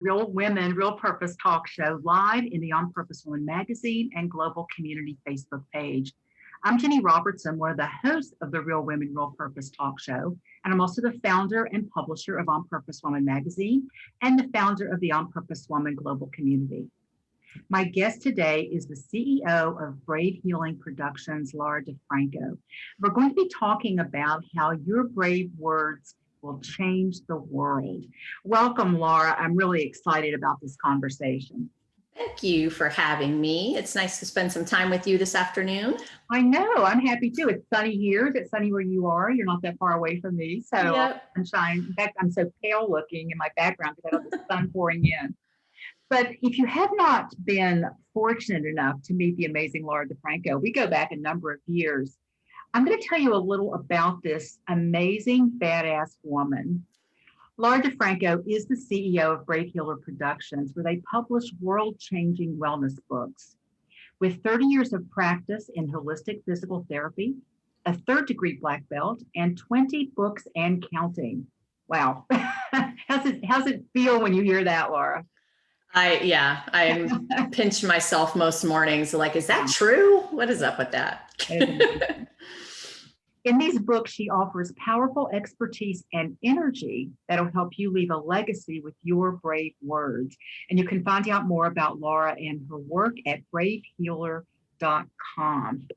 Real Women, Real Purpose talk show live in the On Purpose Woman magazine and global community Facebook page. I'm Ginny Robertson, one of the hosts of the Real Women, Real Purpose talk show, and I'm also the founder and publisher of On Purpose Woman magazine and the founder of the On Purpose Woman global community. My guest today is the CEO of Brave Healing Productions, Laura Di Franco. We're going to be talking about how your brave words will change the world. Welcome, Laura. I'm really excited about this conversation. Thank you for having me. It's nice to spend some time with you this afternoon. I know. I'm happy too. It's sunny here. Is it sunny where you are? You're not that far away from me. So Yep. sunshine. In fact, I'm so pale looking in my background because I have the sun pouring in. But if you have not been fortunate enough to meet the amazing Laura Di Franco, we go back a number of years. I'm going to tell you a little about this amazing, badass woman. Laura Di Franco is the CEO of Brave Healer Productions, where they publish world-changing wellness books. With 30 years of practice in holistic physical therapy, a third-degree black belt, and 20 books and counting. Wow. How's it feel when you hear that, Laura? I pinch myself most mornings. Like, is that true? What is up with that? In these books, she offers powerful expertise and energy that'll help you leave a legacy with your brave words. And you can find out more about Laura and her work at bravehealer.com.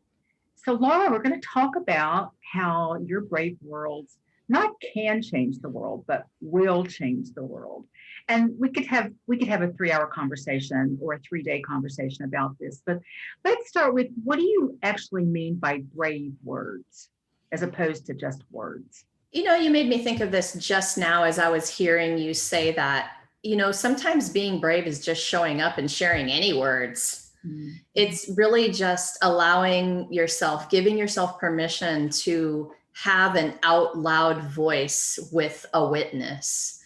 So, Laura, we're going to talk about how your brave words not can change the world, but will change the world. And we could have a 3-hour conversation or a 3-day conversation about this. But let's start with, what do you actually mean by brave words, as opposed to just words? You know, you made me think of this just now as I was hearing you say that, sometimes being brave is just showing up and sharing any words. Mm-hmm. It's really just allowing yourself, giving yourself permission to have an out loud voice with a witness.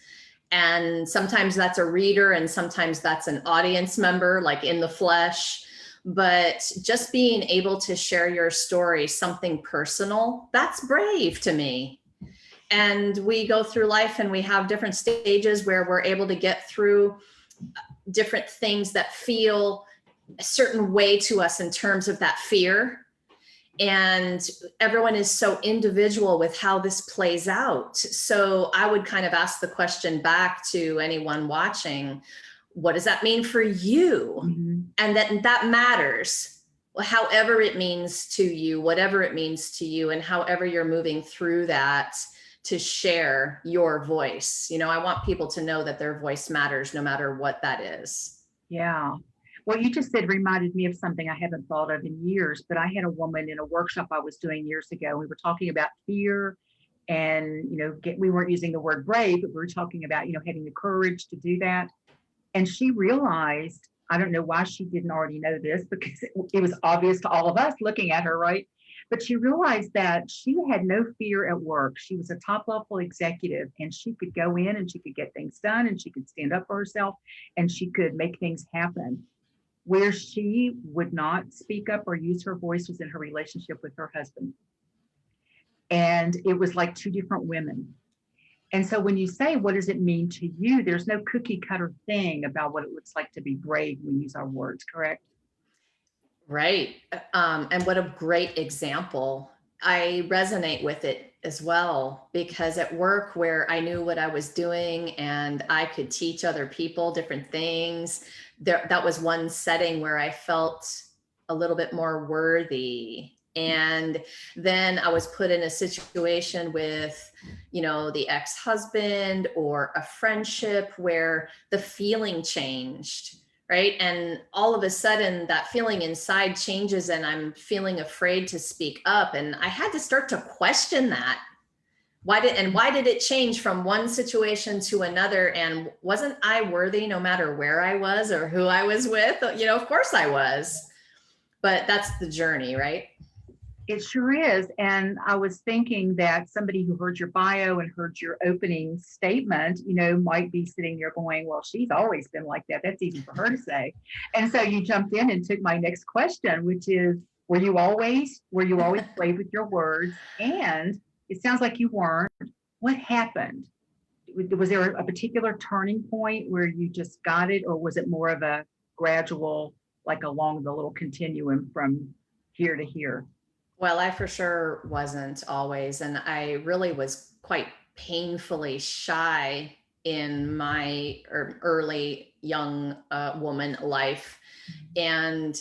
And sometimes that's a reader and sometimes that's an audience member, like in the flesh. But just being able to share your story, something personal, that's brave to me. And we go through life and we have different stages where we're able to get through different things that feel a certain way to us in terms of that fear. And everyone is so individual with how this plays out. So I would kind of ask the question back to anyone watching, what does that mean for you? Mm-hmm. And that matters, however it means to you, whatever it means to you, and however you're moving through that to share your voice. I want people to know that their voice matters no matter what that is. Yeah. What you just said reminded me of something I haven't thought of in years, but I had a woman in a workshop I was doing years ago. We were talking about fear and, we weren't using the word brave, but we were talking about, having the courage to do that. And she realized, I don't know why she didn't already know this, because it was obvious to all of us looking at her, right? But she realized that she had no fear at work. She was a top level executive and she could go in and she could get things done and she could stand up for herself and she could make things happen. Where she would not speak up or use her voice was in her relationship with her husband. And it was like two different women. And so when you say, what does it mean to you? There's no cookie cutter thing about what it looks like to be brave when we use our words, correct? Right. And what a great example. I resonate with it as well, because at work where I knew what I was doing and I could teach other people different things, that was one setting where I felt a little bit more worthy. And then I was put in a situation with, the ex-husband or a friendship where the feeling changed, right? And all of a sudden that feeling inside changes and I'm feeling afraid to speak up. And I had to start to question that. Why did it change from one situation to another? And wasn't I worthy no matter where I was or who I was with? Of course I was, but that's the journey, right? It sure is. And I was thinking that somebody who heard your bio and heard your opening statement, might be sitting there going, well, she's always been like that. That's easy for her to say. And so you jumped in and took my next question, which is, were you always brave with your words? And it sounds like you weren't. What happened? was there a particular turning point where you just got it, or was it more of a gradual, like along the little continuum from here to here? Well, I for sure wasn't always, and I really was quite painfully shy in my early young woman life, and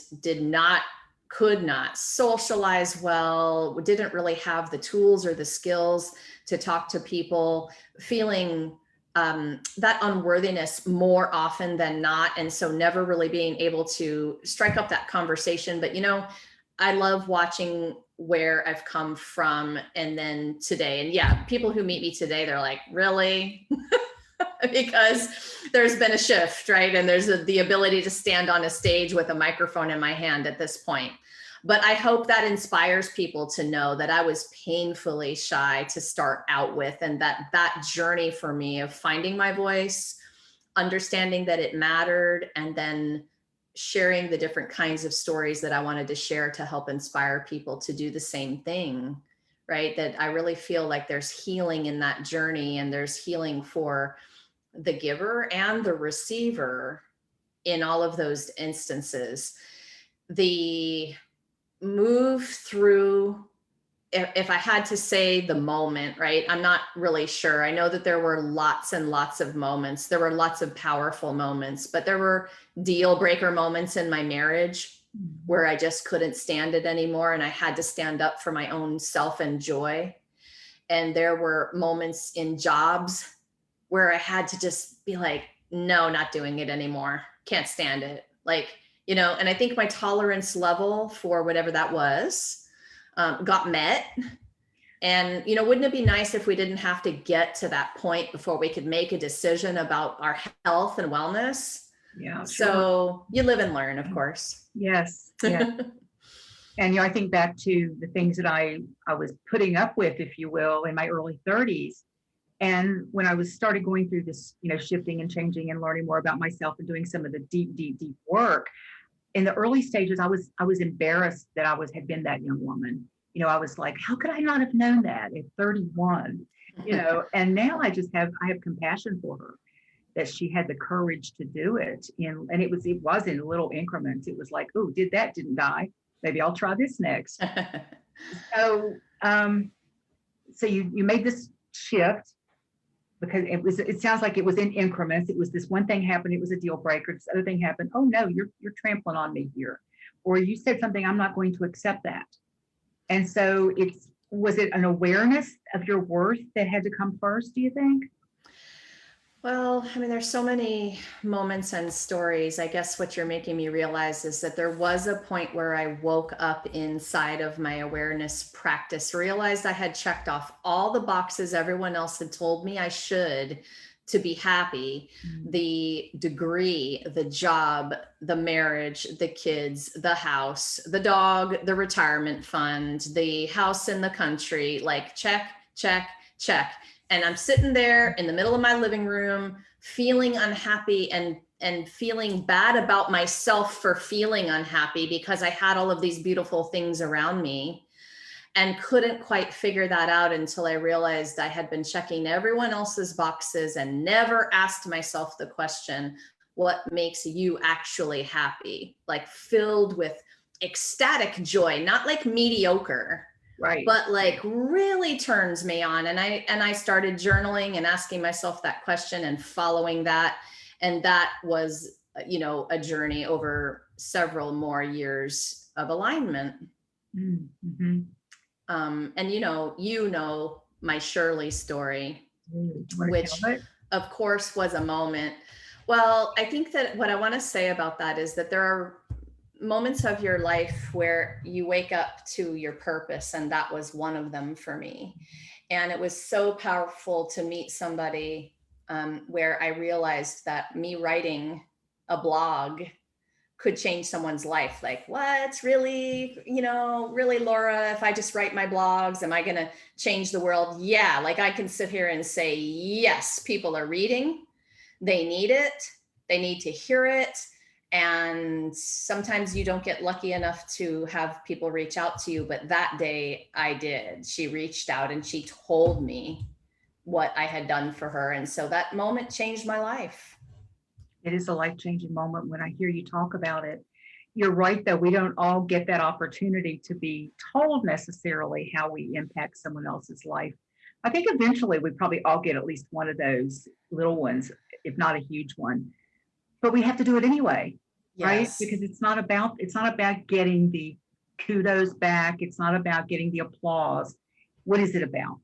could not socialize well, didn't really have the tools or the skills to talk to people, feeling that unworthiness more often than not. And so never really being able to strike up that conversation. But, I love watching where I've come from and then today. And yeah, people who meet me today, they're like, really? Because there's been a shift, right? And there's the ability to stand on a stage with a microphone in my hand at this point. But I hope that inspires people to know that I was painfully shy to start out with, and that journey for me of finding my voice, understanding that it mattered, and then sharing the different kinds of stories that I wanted to share to help inspire people to do the same thing, right? That I really feel like there's healing in that journey, and there's healing for the giver and the receiver in all of those instances. The move through, if I had to say the moment, right? I'm not really sure. I know that there were lots and lots of moments. There were lots of powerful moments, but there were deal breaker moments in my marriage where I just couldn't stand it anymore. And I had to stand up for my own self and joy. And there were moments in jobs where I had to just be like, no, not doing it anymore. Can't stand it. Like, and I think my tolerance level for whatever that was got met. And, wouldn't it be nice if we didn't have to get to that point before we could make a decision about our health and wellness? Yeah. Sure. So you live and learn, of course. Yes. Yeah. And, I think back to the things that I was putting up with, if you will, in my early 30s. And when I started going through this, shifting and changing and learning more about myself and doing some of the deep, deep, deep work, in the early stages, I was embarrassed that I had been that young woman. I was like, how could I not have known that at 31? And now I have compassion for her, that she had the courage to do it. And it was in little increments. It was like, oh, didn't die. Maybe I'll try this next. So you made this shift, because it sounds like it was in increments. It was this one thing happened, it was a deal breaker. This other thing happened. Oh no, you're trampling on me here. Or you said something, I'm not going to accept that. And so was it an awareness of your worth that had to come first, do you think? Well, there's so many moments and stories. I guess what you're making me realize is that there was a point where I woke up inside of my awareness practice, realized I had checked off all the boxes everyone else had told me I should to be happy. The degree, the job, the marriage, the kids, the house, the dog, the retirement fund, the house in the country, like check, check, check. And I'm sitting there in the middle of my living room, feeling unhappy and feeling bad about myself for feeling unhappy, because I had all of these beautiful things around me and couldn't quite figure that out until I realized I had been checking everyone else's boxes and never asked myself the question, what makes you actually happy? Like filled with ecstatic joy, not like mediocre. Right. But like really turns me on. And I started journaling and asking myself that question and following that. And that was, a journey over several more years of alignment. Mm-hmm. And my Shirley story, which of course was a moment. Well, I think that what I want to say about that is that there are moments of your life where you wake up to your purpose, and that was one of them for me. And it was so powerful to meet somebody where I realized that me writing a blog could change someone's life. Like, what, really, really, Laura, if I just write my blogs, am I going to change the world? Yeah. Like I can sit here and say, yes, people are reading. They need it. They need to hear it. And sometimes you don't get lucky enough to have people reach out to you. But that day I did. She reached out and she told me what I had done for her. And so that moment changed my life. It is a life-changing moment when I hear you talk about it. You're right, though, we don't all get that opportunity to be told necessarily how we impact someone else's life. I think eventually we probably all get at least one of those little ones, if not a huge one. But we have to do it anyway, right? Yes. Because it's not about getting the kudos back. It's not about getting the applause. What is it about?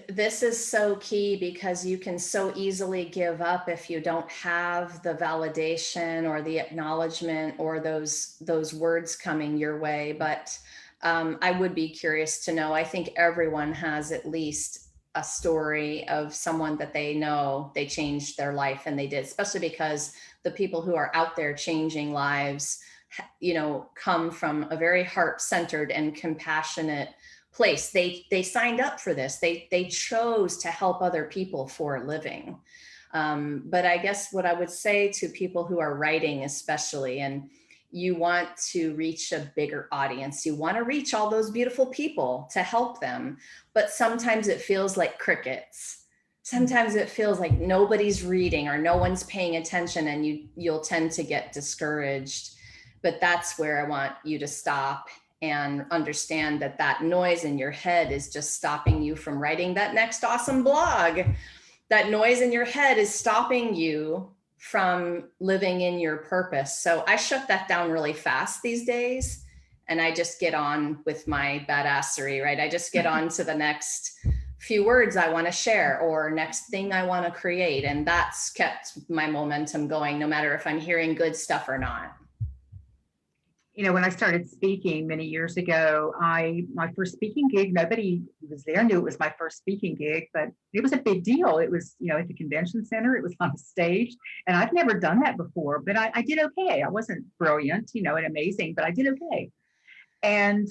This is so key because you can so easily give up if you don't have the validation or the acknowledgement or those words coming your way. But I would be curious to know. I think everyone has at least a story of someone that they know they changed their life, and they did, especially because the people who are out there changing lives, come from a very heart-centered and compassionate place. They signed up for this. They chose to help other people for a living. But I guess what I would say to people who are writing, especially, and you want to reach a bigger audience, you want to reach all those beautiful people to help them, but sometimes it feels like crickets. Sometimes it feels like nobody's reading or no one's paying attention, and you'll tend to get discouraged. But that's where I want you to stop and understand that noise in your head is just stopping you from writing that next awesome blog. That noise in your head is stopping you from living in your purpose. So I shut that down really fast these days, and I just get on with my badassery, right? I just get on to the next few words I want to share or next thing I want to create. And that's kept my momentum going, no matter if I'm hearing good stuff or not. When I started speaking many years ago, my first speaking gig, nobody who was there knew it was my first speaking gig, but it was a big deal. It was, at the convention center, it was on a stage, and I've never done that before, but I did okay. I wasn't brilliant, and amazing, but I did okay. And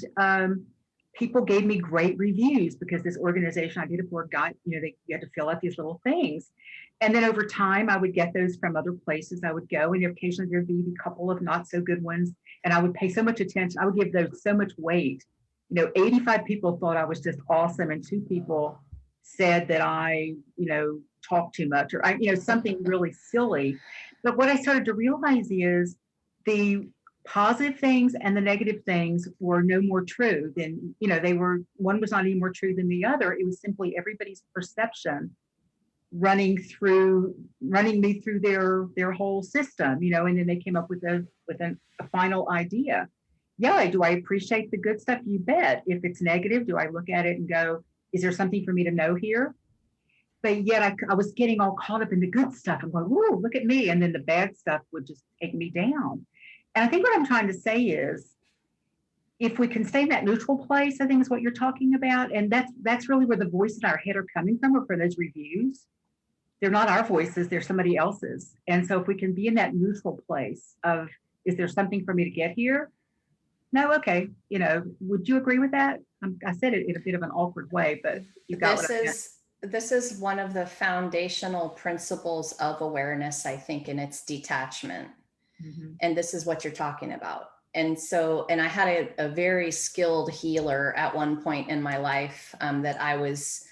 people gave me great reviews because this organization I did it for got, you had to fill out these little things. And then over time, I would get those from other places. I would go, and occasionally there'd be a couple of not so good ones. And I would pay so much attention. I would give those so much weight. 85 people thought I was just awesome, and 2 people said that I, talked too much, or something really silly. But what I started to realize is the positive things and the negative things were no more true than, one was not any more true than the other. It was simply everybody's perception running me through their whole system, and then they came up with a final idea. Yeah, do I appreciate the good stuff? You bet. If it's negative, do I look at it and go, is there something for me to know here? But yet I was getting all caught up in the good stuff. I'm going, whoa, look at me. And then the bad stuff would just take me down. And I think what I'm trying to say is, if we can stay in that neutral place, I think is what you're talking about. And that's really where the voices in our head are coming from, or for those reviews. They're not our voices, they're somebody else's. And so if we can be in that neutral place of, is there something for me to get here? No, okay. Would you agree with that? I said it in a bit of an awkward way, but you got what I meant. This is one of the foundational principles of awareness, I think, in its detachment. Mm-hmm. And this is what you're talking about. And I had a very skilled healer at one point in my life that I was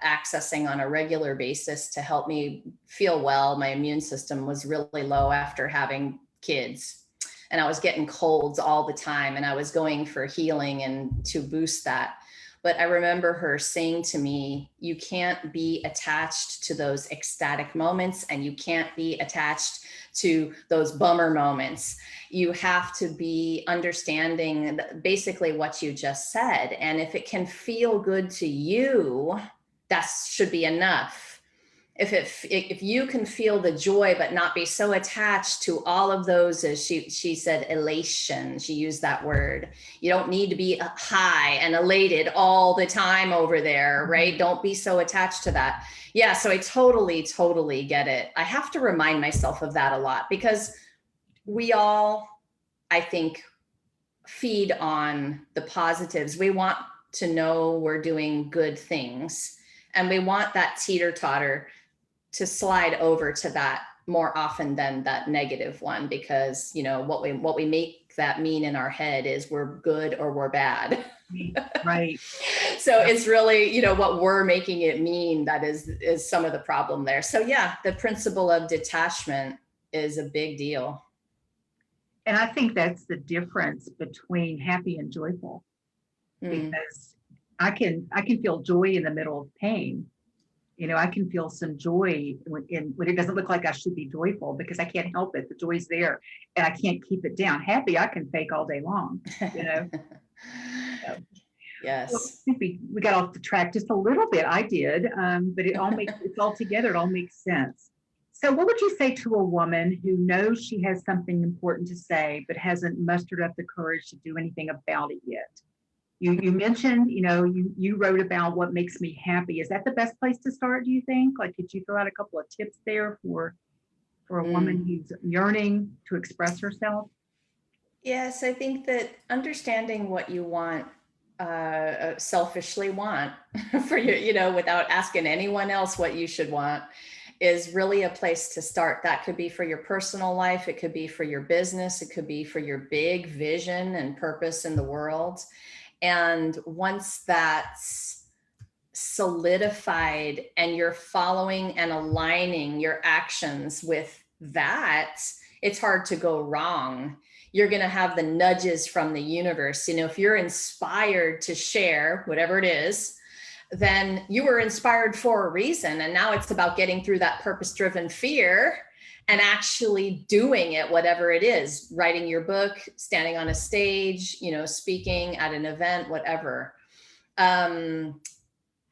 accessing on a regular basis to help me feel well. My immune system was really low after having kids, and I was getting colds all the time, and I was going for healing and to boost that. But I remember her saying to me, you can't be attached to those ecstatic moments, and you can't be attached to those bummer moments. You have to be understanding basically what you just said. And if it can feel good to you, that should be enough. If you can feel the joy, but not be so attached to all of those, as she said, elation, she used that word. You don't need to be high and elated all the time over there, right? Don't be so attached to that. Yeah, so I totally get it. I have to remind myself of that a lot, because we all, I think, feed on the positives. We want to know we're doing good things, and we want that teeter-totter to slide over to that more often than that negative one, because, you know, what we make that mean in our head is we're good or we're bad. Right. So it's really, you know, what we're making it mean that is some of the problem there. So yeah, the principle of detachment is a big deal. And I think that's the difference between happy and joyful, Mm. because I can feel joy in the middle of pain. You know, I can feel some joy when it doesn't look like I should be joyful, because I can't help it. The joy's there and I can't keep it down. Happy, I can fake all day long, you know. So, well, I Yes. think we got off the track just a little bit. I did, but it's all together. It all makes sense. So, what would you say to a woman who knows she has something important to say, but hasn't mustered up the courage to do anything about it yet? You mentioned, you know, you wrote about what makes me happy. Is that the best place to start, do you think? Like, could you throw out a couple of tips there for a woman Mm. who's yearning to express herself? Yes, I think that understanding what you want, selfishly want for you, you know, without asking anyone else what you should want, is really a place to start. That could be for your personal life, it could be for your business, it could be for your big vision and purpose in the world. And once that's solidified and you're following and aligning your actions with that, it's hard to go wrong. You're going to have the nudges from the universe. You know, if you're inspired to share whatever it is, then you were inspired for a reason. And now it's about getting through that purpose-driven fear and actually doing it, whatever it is, writing your book, standing on a stage, you know, speaking at an event, whatever. And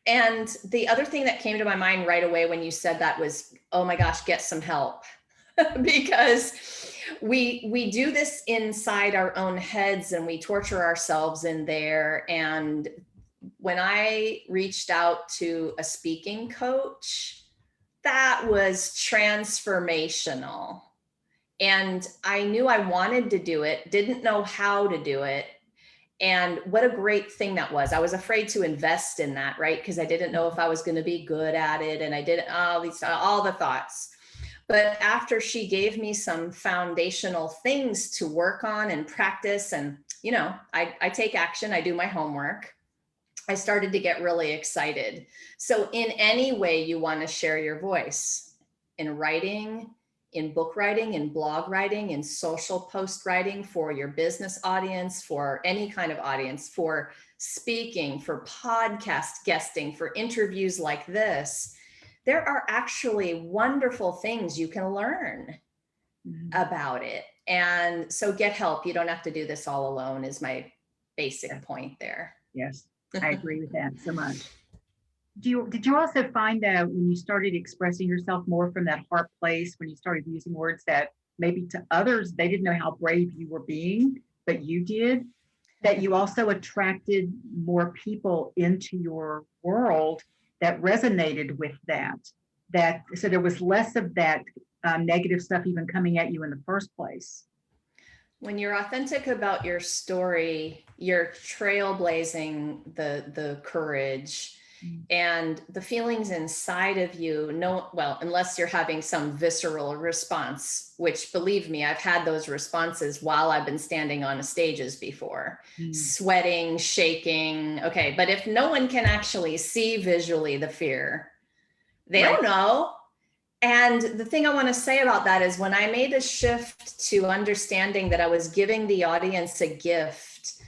the other thing that came to my mind right away when you said that was, oh my gosh, get some help. Because we do this inside our own heads and we torture ourselves in there. And when I reached out to a speaking coach, that was transformational. And I knew I wanted to do it, didn't know how to do it. And what a great thing that was. I was afraid to invest in that, right? Because I didn't know if I was going to be good at it. And I didn't, all the thoughts. But after she gave me some foundational things to work on and practice, and, you know, I take action, I do my homework, I started to get really excited. So in any way you want to share your voice, in writing, in book writing, in blog writing, in social post writing, for your business audience, for any kind of audience, for speaking, for podcast guesting, for interviews like this, there are actually wonderful things you can learn about it. And so get help. You don't have to do this all alone, is my basic point there. Yes, I agree with that so much. Did you also find that when you started expressing yourself more from that heart place, when you started using words that maybe to others, they didn't know how brave you were being, but you did, that you also attracted more people into your world that resonated with that so there was less of that negative stuff even coming at you in the first place? When you're authentic about your story, you're trailblazing the courage and the feelings inside of you. No, well, unless you're having some visceral response, which, believe me, I've had those responses while I've been standing on stages before, sweating, shaking. Okay, but if no one can actually see visually the fear, they don't know. And the thing I want to say about that is, when I made a shift to understanding that I was giving the audience a gift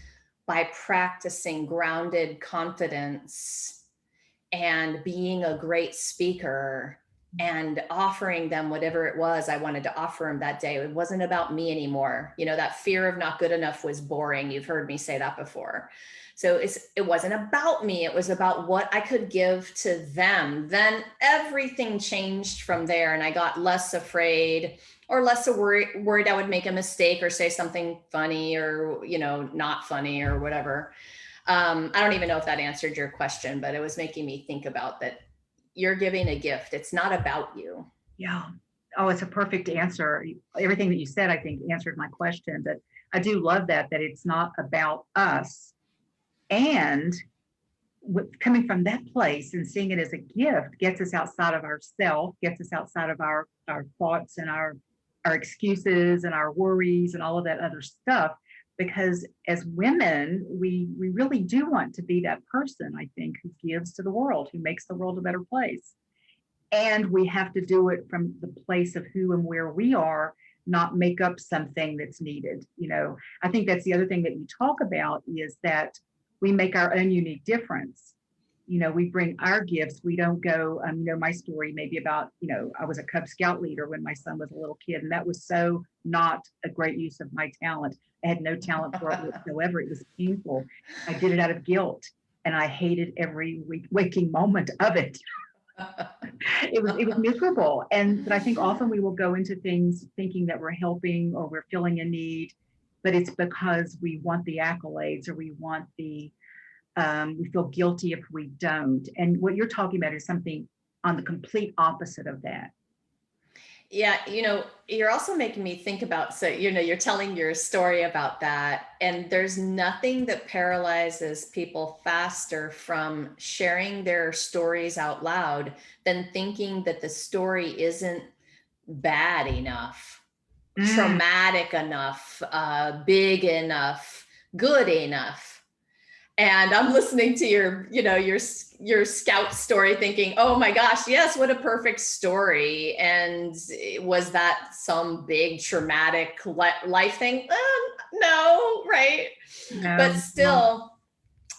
by practicing grounded confidence and being a great speaker and offering them whatever it was I wanted to offer them that day, it wasn't about me anymore. You know, that fear of not good enough was boring. You've heard me say that before. So it wasn't about me. It was about what I could give to them. Then everything changed from there. And I got less afraid or less worried I would make a mistake or say something funny or, you know, not funny or whatever. I don't even know if that answered your question, but it was making me think about that. You're giving a gift. It's not about you. Yeah. Oh, it's a perfect answer. Everything that you said, I think, answered my question. But I do love that it's not about us. And coming from that place and seeing it as a gift gets us outside of ourselves, gets us outside of our our thoughts and our excuses and our worries and all of that other stuff. Because as women, we really do want to be that person, I think, who gives to the world, who makes the world a better place. And we have to do it from the place of who and where we are, not make up something that's needed. I think that's the other thing that you talk about, is that we make our own unique difference. We bring our gifts. We don't go, my story maybe about, I was a Cub Scout leader when my son was a little kid, and that was so not a great use of my talent. I had no talent for it whatsoever. It was painful. I did it out of guilt, and I hated every waking moment of it. It was miserable. But I think often we will go into things thinking that we're helping or we're filling a need, but it's because we want the accolades, or we want we feel guilty if we don't. And what you're talking about is something on the complete opposite of that. Yeah, you're also making me think about, so, you're telling your story about that, and there's nothing that paralyzes people faster from sharing their stories out loud than thinking that the story isn't bad enough, traumatic enough, big enough, good enough. And I'm listening to your scout story thinking, oh my gosh, yes, what a perfect story. And was that some big traumatic life thing? No, right? No, but still,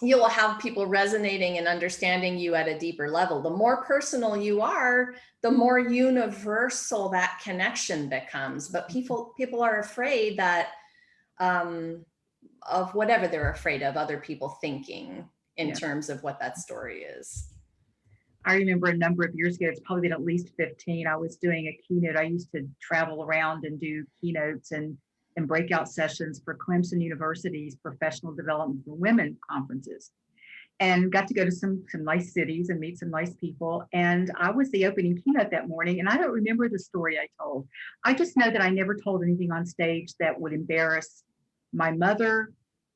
you will have people resonating and understanding you at a deeper level. The more personal you are, the more universal that connection becomes. But people are afraid that of whatever they're afraid of other people thinking in terms of what that story is. I remember a number of years ago, it's probably been at least 15, I was doing a keynote. I used to travel around and do keynotes and breakout sessions for Clemson University's Professional Development for Women conferences, and got to go to some nice cities and meet some nice people. And I was the opening keynote that morning, and I don't remember the story I told. I just know that I never told anything on stage that would embarrass my mother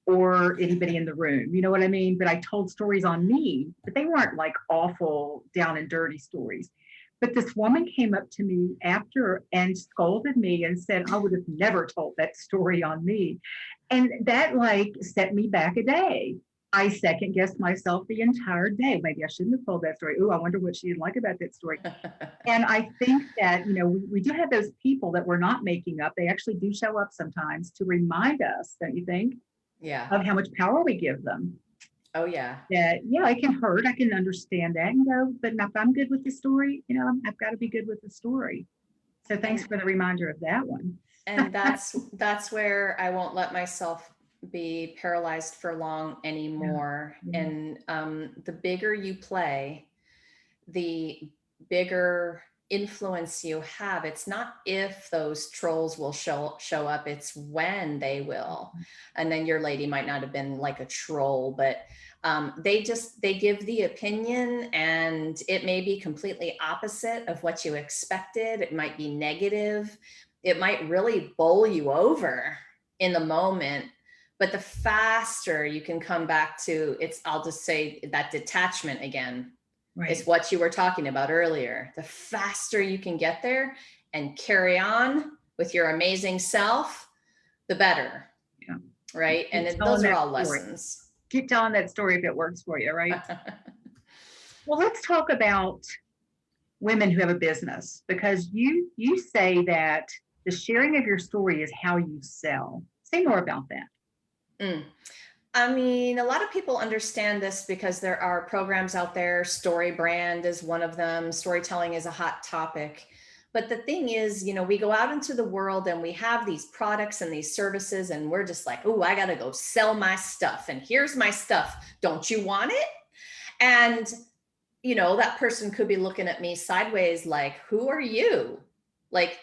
or anybody in the room. You know what I mean? But I told stories on me, but they weren't like awful, down and dirty stories. But this woman came up to me after and scolded me and said, I would have never told that story on me. And that set me back a day. I second guessed myself the entire day. Maybe I shouldn't have told that story. Oh, I wonder what she didn't like about that story. And I think that, we do have those people that we're not making up. They actually do show up sometimes to remind us, don't you think? Yeah. Of how much power we give them. Oh, yeah. That, it can hurt. I can understand that, but if I'm good with the story, I've got to be good with the story. So thanks for the reminder of that one. And that's where I won't let myself be paralyzed for long anymore. Yeah. And the bigger you play, the bigger influence you have. It's not if those trolls will show up, it's when they will. And then your lady might not have been like a troll, but they give the opinion, and it may be completely opposite of what you expected. It might be negative. It might really bowl you over in the moment. But the faster you can come back to I'll just say that detachment again. Right. Is what you were talking about earlier. The faster you can get there and carry on with your amazing self, the better. Yeah. Right. And those are all lessons. Keep telling that story if it works for you, right? Well, let's talk about women who have a business, because you say that the sharing of your story is how you sell. Say more about that. I mean, a lot of people understand this because there are programs out there. Story brand is one of them. Storytelling is a hot topic. But the thing is, we go out into the world and we have these products and these services, and we're just like, oh, I got to go sell my stuff. And here's my stuff. Don't you want it? And, that person could be looking at me sideways like, who are you? Like,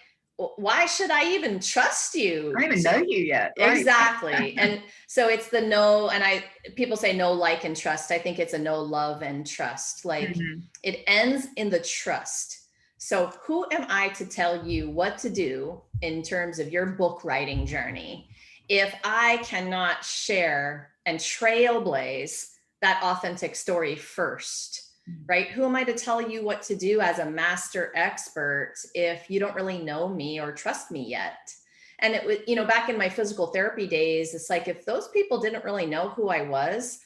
why should I even trust you? I don't even know you yet. Right? Exactly. And so it's the no, and people say no, like, and trust. I think it's a no, love, and trust. Like it ends in the trust. So who am I to tell you what to do in terms of your book writing journey if I cannot share and trailblaze that authentic story first? right? Who am I to tell you what to do as a master expert if you don't really know me or trust me yet? And it was, back in my physical therapy days, it's like, if those people didn't really know who I was,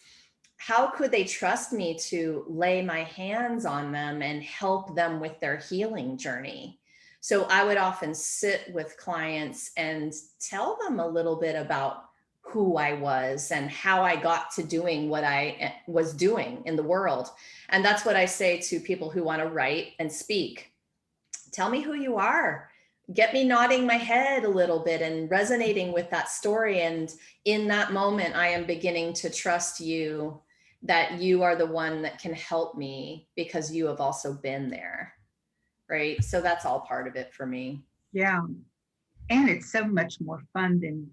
how could they trust me to lay my hands on them and help them with their healing journey? So I would often sit with clients and tell them a little bit about who I was and how I got to doing what I was doing in the world. And that's what I say to people who want to write and speak. Tell me who you are. Get me nodding my head a little bit and resonating with that story. And in that moment, I am beginning to trust you, that you are the one that can help me because you have also been there. Right. So that's all part of it for me. Yeah. And it's so much more fun than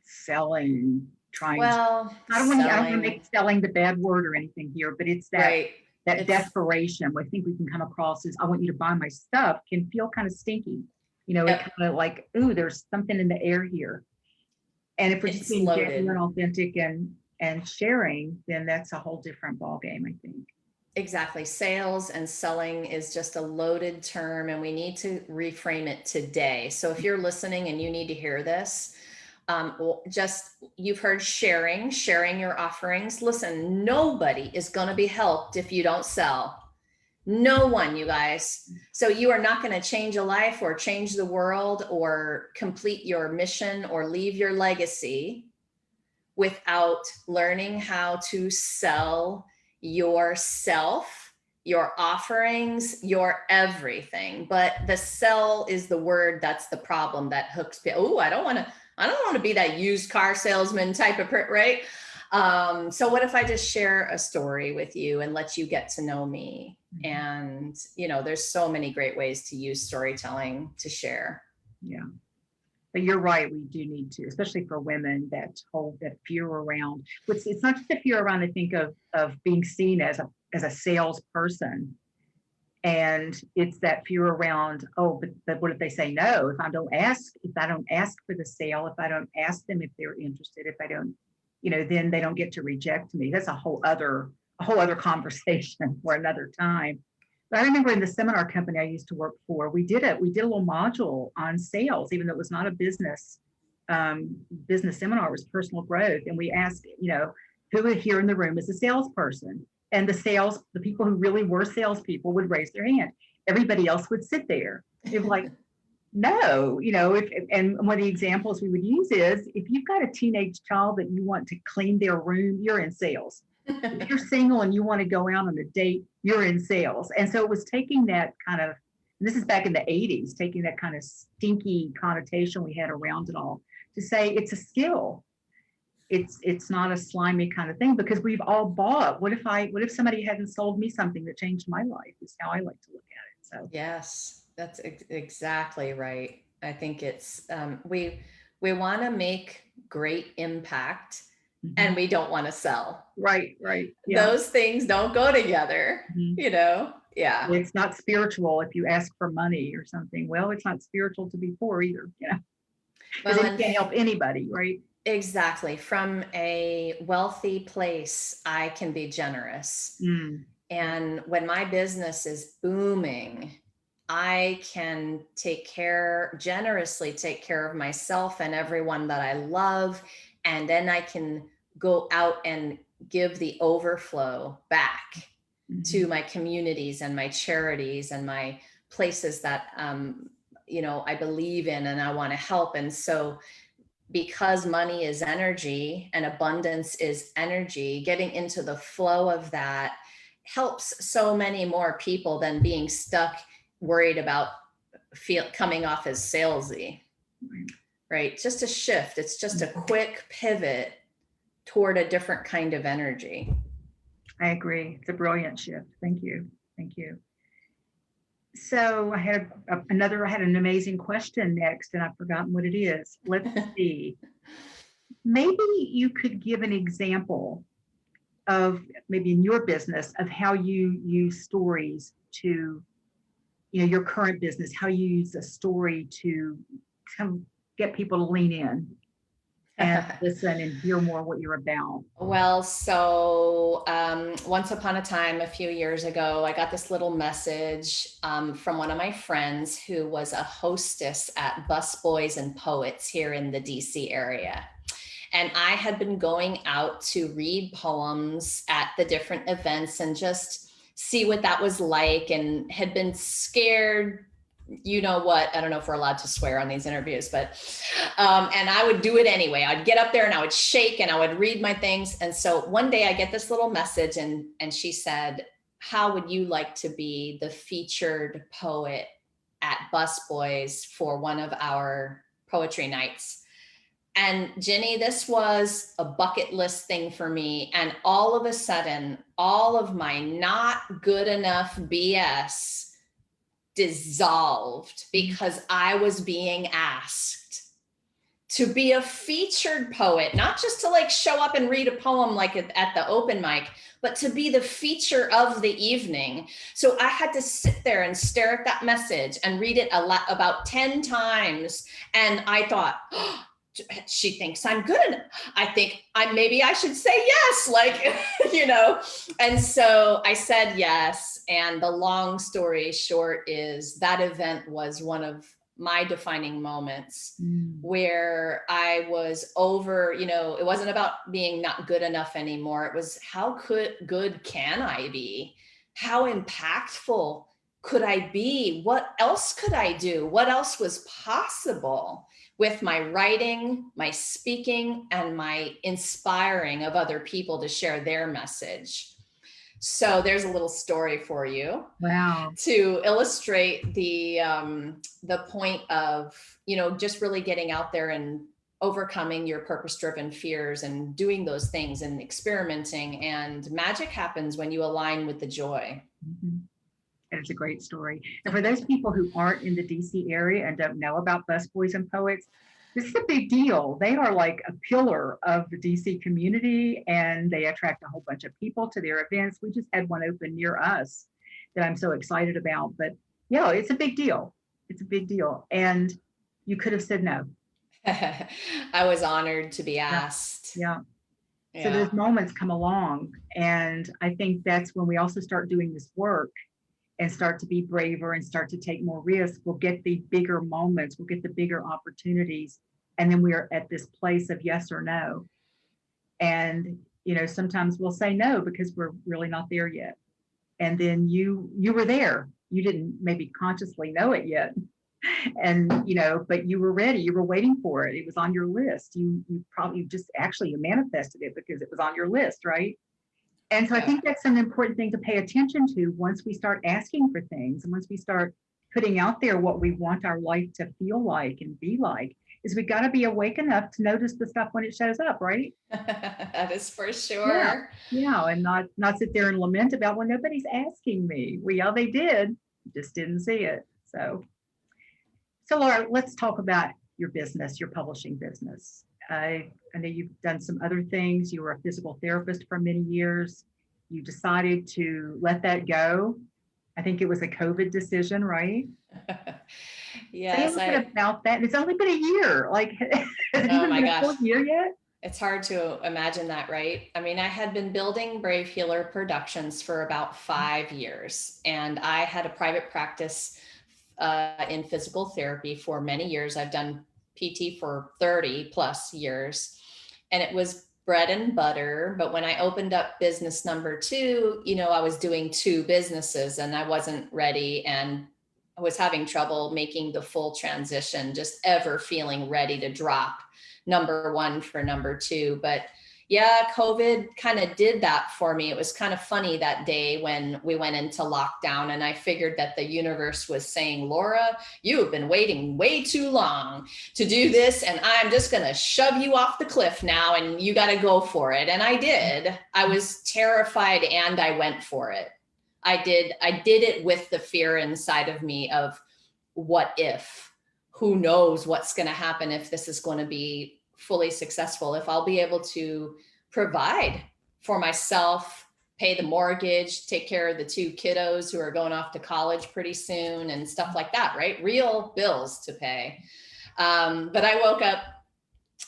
selling, trying Well, I don't want to make selling the bad word or anything here, but it's that right. that desperation. I think we can come across as, I want you to buy my stuff, can feel kind of stinky. It kind of like, ooh, there's something in the air here. And if we're just being genuine, authentic, and sharing, then that's a whole different ballgame, I think. Exactly. Sales and selling is just a loaded term, and we need to reframe it today. So if you're listening and you need to hear this, you've heard sharing your offerings. Listen, nobody is going to be helped if you don't sell. No one, you guys. So you are not going to change a life or change the world or complete your mission or leave your legacy without learning how to sell yourself, your offerings, your everything. But the sell is the word that's the problem that hooks people. Oh, I don't want to be that used car salesman type of right? So what if I just share a story with you and let you get to know me? And, there's so many great ways to use storytelling to share. Yeah. But you're right, we do need to, especially for women, that fear around, it's not just the fear around, I think, of being seen as a salesperson. And it's that fear around, oh, but what if they say no? If I don't ask for the sale, if I don't ask them if they're interested, if I don't, then they don't get to reject me. That's a whole other conversation for another time. But I remember in the seminar company I used to work for, we did a little module on sales, even though it was not a business seminar, it was personal growth. And we asked, who here in the room is a salesperson? And the people who really were salespeople would raise their hand. Everybody else would sit there. It was like, no, and one of the examples we would use is, if you've got a teenage child that you want to clean their room, you're in sales. If you're single and you want to go out on a date, you're in sales. And so it was taking that kind of, and this is back in the 80s, taking that kind of stinky connotation we had around it all to say it's a skill. It's not a slimy kind of thing, because we've all bought. What if somebody hadn't sold me something that changed my life, is how I like to look at it. So yes, that's exactly right. I think it's we want to make great impact, and we don't want to sell. Right. Yeah. Those things don't go together, Yeah. It's not spiritual if you ask for money or something. Well, it's not spiritual to be poor either, because you can't help anybody, right? Exactly. From a wealthy place, I can be generous. And when my business is booming, I can generously take care of myself and everyone that I love. And then I can go out and give the overflow back to my communities and my charities and my places that, I believe in and I want to help. And so, because money is energy and abundance is energy, getting into the flow of that helps so many more people than being stuck, worried about coming off as salesy, right? Just a shift. It's just a quick pivot toward a different kind of energy. I agree. It's a brilliant shift. Thank you. So I had an amazing question next, and I've forgotten what it is. Let's see. Maybe you could give an example of, maybe in your business, of how you use stories to, your current business, how you use a story to kind of get people to lean in. and listen and hear more what you're about. Well, so once upon a time, a few years ago, I got this little message from one of my friends who was a hostess at Busboys and Poets here in the DC area. And I had been going out to read poems at the different events and just see what that was like, and had been scared. You know what? I don't know if we're allowed to swear on these interviews, but, and I would do it anyway. I'd get up there and I would shake and I would read my things. And so one day I get this little message, and she said, how would you like to be the featured poet at Busboys for one of our poetry nights? And Ginny, this was a bucket list thing for me. And all of a sudden, all of my not good enough BS dissolved, because I was being asked to be a featured poet, not just to like show up and read a poem like at the open mic, but to be the feature of the evening. So I had to sit there and stare at that message and read it about 10 times. And I thought, oh, she thinks I'm good enough. I think maybe I should say yes, like, And so I said yes. And the long story short is that event was one of my defining moments where I was over, it wasn't about being not good enough anymore. It was how good can I be? How impactful could I be? What else could I do? What else was possible with my writing, my speaking, and my inspiring of other people to share their message? So there's a little story for you. Wow. To illustrate the point of, just really getting out there and overcoming your purpose-driven fears and doing those things and experimenting. And magic happens when you align with the joy. Mm-hmm. It's a great story. And for those people who aren't in the DC area and don't know about Busboys and Poets, this is a big deal. They are like a pillar of the DC community, and they attract a whole bunch of people to their events. We just had one open near us that I'm so excited about. But yeah, it's a big deal. It's a big deal. And you could have said no. I was honored to be asked. Yeah. So those moments come along. And I think that's when we also start doing this work and start to be braver and start to take more risks. We'll get the bigger moments, we'll get the bigger opportunities. And then we are at this place of yes or no. And, sometimes we'll say no because we're really not there yet. And then you were there. You didn't maybe consciously know it yet. And, but you were ready. You were waiting for it. It was on your list. You probably just actually you manifested it because it was on your list, right? And so I think that's an important thing to pay attention to once we start asking for things, and once we start putting out there what we want our life to feel like and be like, is we got to be awake enough to notice the stuff when it shows up, right? That is for sure. Yeah, and not sit there and lament about, well, nobody's asking me. Well, yeah, they did, just didn't see it. So Laura, let's talk about your business, your publishing business. I know you've done some other things. You were a physical therapist for many years. You decided to let that go. I think it was a COVID decision, right? Yes. Say a little bit about that. It's only been a year. Like, has it even been a full year yet? It's hard to imagine that, right? I mean, I had been building Brave Healer Productions for about 5 years, and I had a private practice in physical therapy for many years. I've done PT for 30 plus years, and it was bread and butter. But when I opened up business number 2, I was doing 2 businesses and I wasn't ready, and I was having trouble making the full transition, just ever feeling ready to drop number 1 for number 2. But yeah, COVID kind of did that for me. It was kind of funny that day when we went into lockdown, and I figured that the universe was saying, Laura, you have been waiting way too long to do this, and I'm just going to shove you off the cliff now, and you got to go for it. And I did. I was terrified, and I went for it. I did it with the fear inside of me of what if, who knows what's going to happen if this is going to be fully successful, if I'll be able to provide for myself, pay the mortgage, take care of the 2 kiddos who are going off to college pretty soon and stuff like that, right? Real bills to pay. But I woke up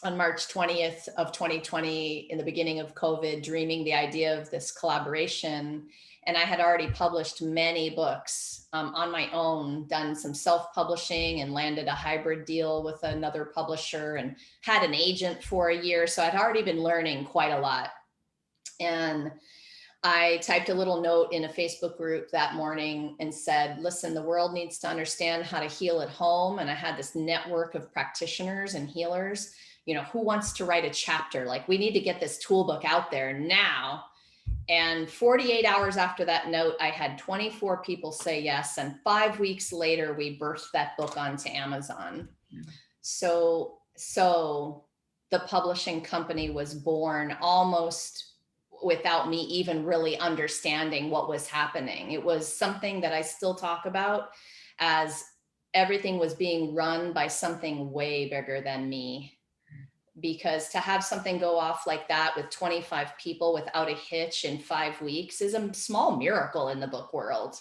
on March 20th of 2020, in the beginning of COVID, dreaming the idea of this collaboration. And I had already published many books on my own, done some self-publishing and landed a hybrid deal with another publisher and had an agent for a year. So I'd already been learning quite a lot. And I typed a little note in a Facebook group that morning and said, listen, the world needs to understand how to heal at home. And I had this network of practitioners and healers, who wants to write a chapter? Like, we need to get this toolbook out there now. And 48 hours after that note, I had 24 people say yes. And 5 weeks later, we birthed that book onto Amazon. So the publishing company was born almost without me even really understanding what was happening. It was something that I still talk about, as everything was being run by something way bigger than me. Because to have something go off like that with 25 people without a hitch in 5 weeks is a small miracle in the book world.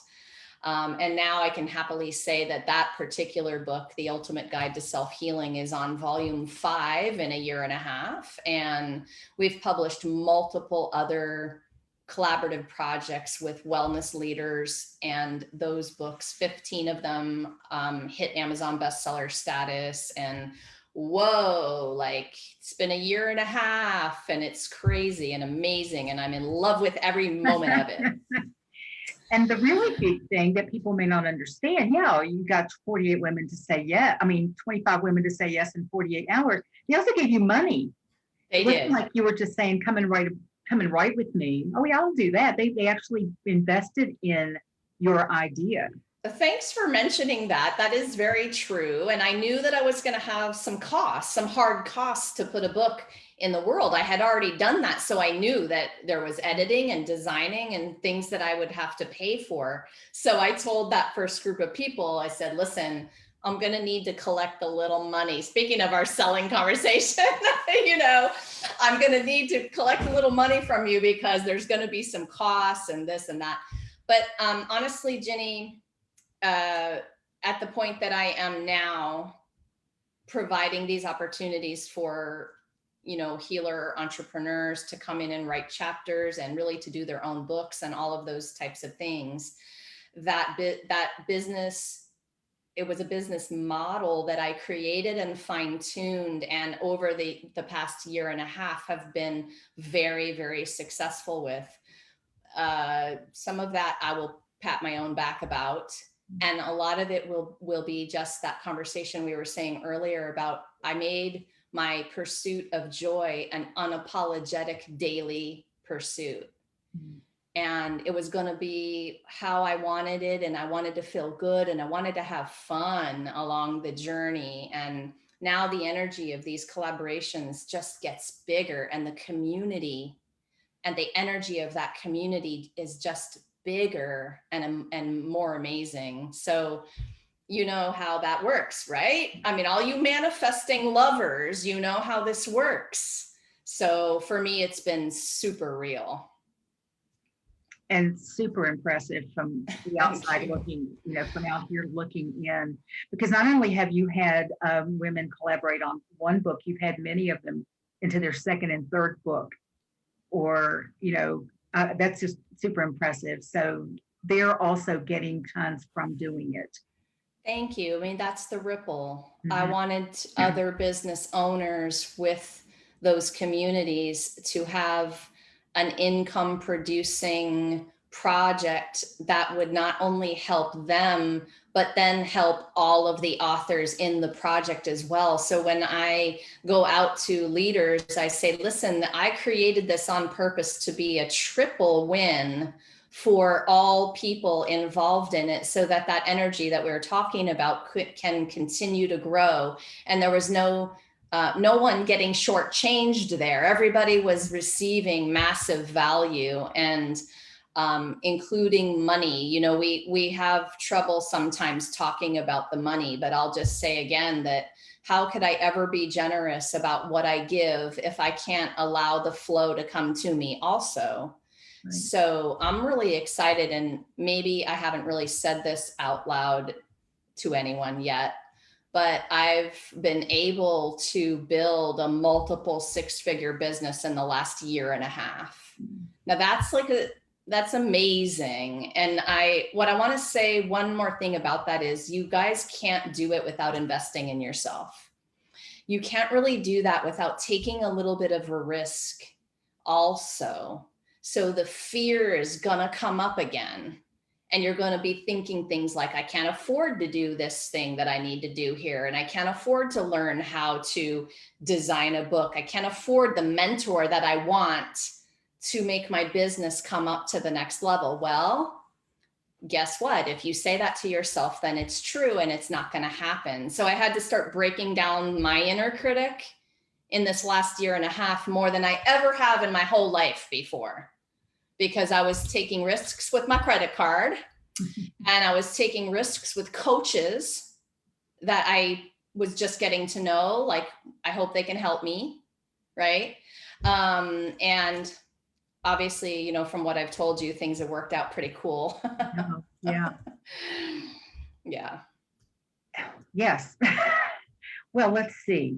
And now I can happily say that particular book, The Ultimate Guide to Self-Healing, is on volume 5 in a year and a half. And we've published multiple other collaborative projects with wellness leaders. And those books, 15 of them hit Amazon bestseller status. And whoa, like, it's been a year and a half and it's crazy and amazing. And I'm in love with every moment of it. And the really big thing that people may not understand, you got 48 women to say yes. 25 women to say yes in 48 hours. They also gave you money. They did. Like you were just saying, come and write with me. Oh yeah, I'll do that. They actually invested in your idea. Thanks for mentioning that. That is very true. And I knew that I was going to have some costs, some hard costs to put a book in the world. I had already done that. So I knew that there was editing and designing and things that I would have to pay for. So I told that first group of people, I said, listen, I'm going to need to collect a little money. Speaking of our selling conversation, I'm going to need to collect a little money from you because there's going to be some costs and this and that. But honestly, Ginny, at the point that I am now, providing these opportunities for, healer entrepreneurs to come in and write chapters and really to do their own books and all of those types of things, that business, it was a business model that I created and fine-tuned, and over the past year and a half have been very, very successful with. Some of that I will pat my own back about. And a lot of it will be just that conversation we were saying earlier about, I made my pursuit of joy an unapologetic daily pursuit. Mm-hmm. And it was going to be how I wanted it. And I wanted to feel good and I wanted to have fun along the journey. And now the energy of these collaborations just gets bigger, and the community and the energy of that community is just bigger and more amazing. So you know how that works, right? All you manifesting lovers, you know how this works. So for me, it's been super real. And super impressive from the outside looking, from out here looking in. Because not only have you had women collaborate on one book, you've had many of them into their second and third book. Or, that's just super impressive. So they're also getting tons from doing it. Thank you. That's the ripple. Mm-hmm. I wanted other business owners with those communities to have an income producing project that would not only help them, but then help all of the authors in the project as well. So when I go out to leaders, I say, listen, I created this on purpose to be a triple win for all people involved in it, so that energy that we were talking about can continue to grow. And there was no one getting shortchanged there. Everybody was receiving massive value, and including money. We have trouble sometimes talking about the money, but I'll just say again that how could I ever be generous about what I give if I can't allow the flow to come to me also? Right. So I'm really excited, and maybe I haven't really said this out loud to anyone yet, but I've been able to build a multiple six-figure business in the last year and a half. Now that's amazing. And what I want to say, one more thing about that is you guys can't do it without investing in yourself. You can't really do that without taking a little bit of a risk also. So the fear is gonna come up again. And you're going to be thinking things like, I can't afford to do this thing that I need to do here. And I can't afford to learn how to design a book. I can't afford the mentor that I want to make my business come up to the next level. Well, guess what? If you say that to yourself, then it's true and it's not going to happen. So I had to start breaking down my inner critic in this last year and a half more than I ever have in my whole life before. Because I was taking risks with my credit card and I was taking risks with coaches that I was just getting to know, like, I hope they can help me, right? And obviously, you know, from what I've told you, things have worked out pretty cool. Yeah. Yeah. Yes. Well, let's see.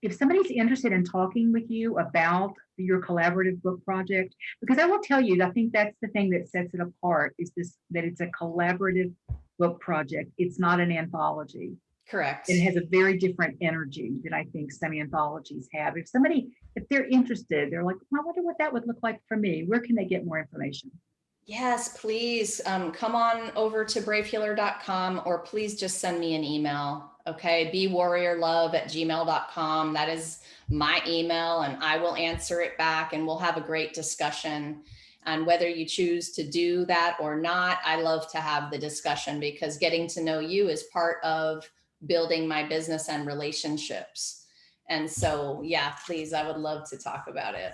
If somebody's interested in talking with you about your collaborative book project, because I will tell you, I think that's the thing that sets it apart is that it's a collaborative book project. It's not an anthology. Correct. It has a very different energy that I think some anthologies have. If they're interested, they're like, I wonder what that would look like for me. Where can they get more information? Yes, please come on over to bravehealer.com or please just send me an email. Okay, bewarriorlove@gmail.com. That is my email and I will answer it back and we'll have a great discussion. And whether you choose to do that or not, I love to have the discussion because getting to know you is part of building my business and relationships. And so, yeah, please, I would love to talk about it.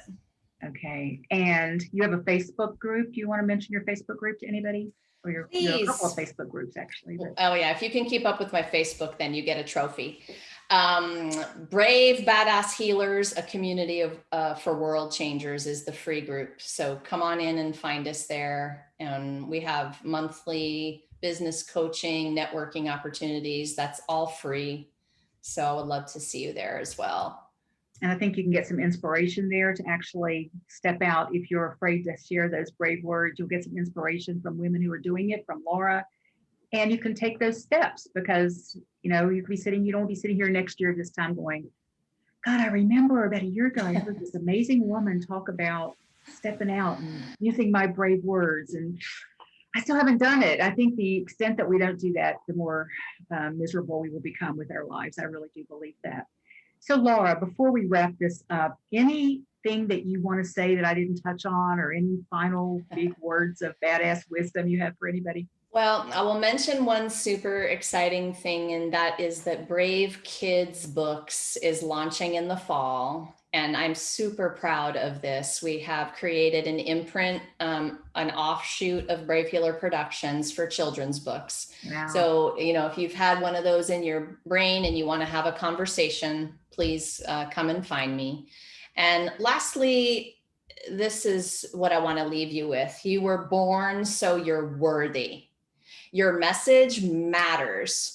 Okay. And you have a Facebook group. Do you want to mention your Facebook group to anybody? Or you're a couple of Facebook groups, actually. But. Oh, yeah. If you can keep up with my Facebook, then you get a trophy. Brave Badass Healers, a community of for world changers is the free group. So come on in and find us there. And we have monthly business coaching, networking opportunities. That's all free. So I would love to see you there as well. And I think you can get some inspiration there to actually step out. If you're afraid to share those brave words, you'll get some inspiration from women who are doing it, from Laura. And you can take those steps because, you know, you don't be sitting here next year this time going, God, I remember about a year ago, I heard this amazing woman talk about stepping out and using my brave words. And I still haven't done it. I think the extent that we don't do that, the more miserable we will become with our lives. I really do believe that. So Laura, before we wrap this up, anything that you want to say that I didn't touch on or any final big words of badass wisdom you have for anybody? Well, I will mention one super exciting thing, and that is that Brave Kids Books is launching in the fall. And I'm super proud of this. We have created an imprint, an offshoot of Brave Healer Productions for children's books. Wow. So, you know, if you've had one of those in your brain and you want to have a conversation, please come and find me. And lastly, this is what I want to leave you with. You were born, so you're worthy. Your message matters.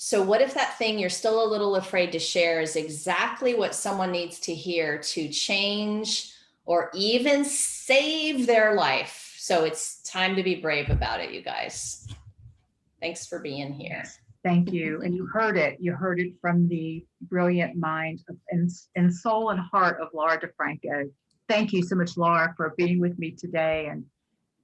So what if that thing you're still a little afraid to share is exactly what someone needs to hear to change or even save their life? So it's time to be brave about it, you guys. Thanks for being here. Yes, thank you. And you heard it. You heard it from the brilliant mind and soul and heart of Laura Di Franco. Thank you so much, Laura, for being with me today and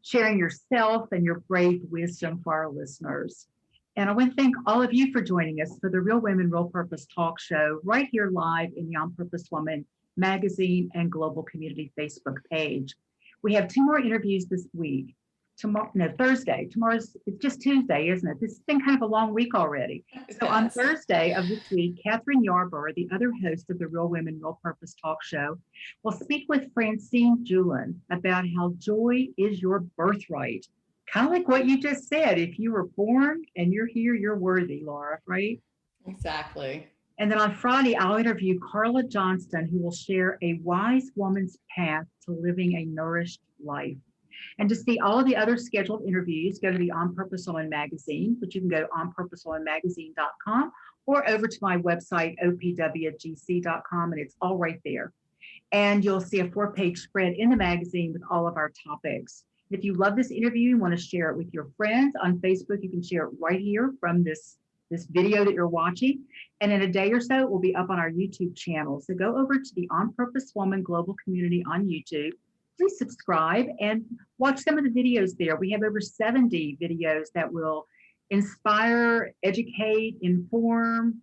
sharing yourself and your brave wisdom for our listeners. And I want to thank all of you for joining us for the Real Women, Real Purpose talk show right here live in the On Purpose Woman magazine and global community Facebook page. We have 2 more interviews this week. Thursday. It's just Tuesday, isn't it? This has been kind of a long week already. So on Thursday of this week, Catherine Yarborough, the other host of the Real Women, Real Purpose talk show, will speak with Francine Julin about how joy is your birthright. Kind of like what you just said. If you were born and you're here, you're worthy, Laura, right? Exactly. And then on Friday, I'll interview Carla Johnston, who will share a wise woman's path to living a nourished life. And to see all of the other scheduled interviews, go to the On Purpose Woman magazine, which you can go to onpurposewomanmagazine.com, or over to my website, opwgc.com, and it's all right there. And you'll see a 4-page spread in the magazine with all of our topics. If you love this interview and want to share it with your friends on Facebook, you can share it right here from this video that you're watching. And in a day or so, it will be up on our YouTube channel. So go over to the On Purpose Woman Global Community on YouTube. Please subscribe and watch some of the videos there. We have over 70 videos that will inspire, educate, inform,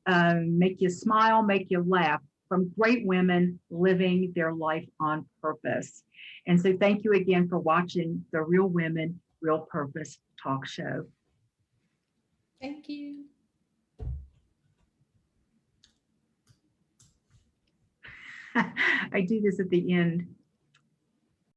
make you smile, make you laugh, from great women living their life on purpose. And so thank you again for watching the Real Women, Real Purpose talk show. Thank you. I do this at the end.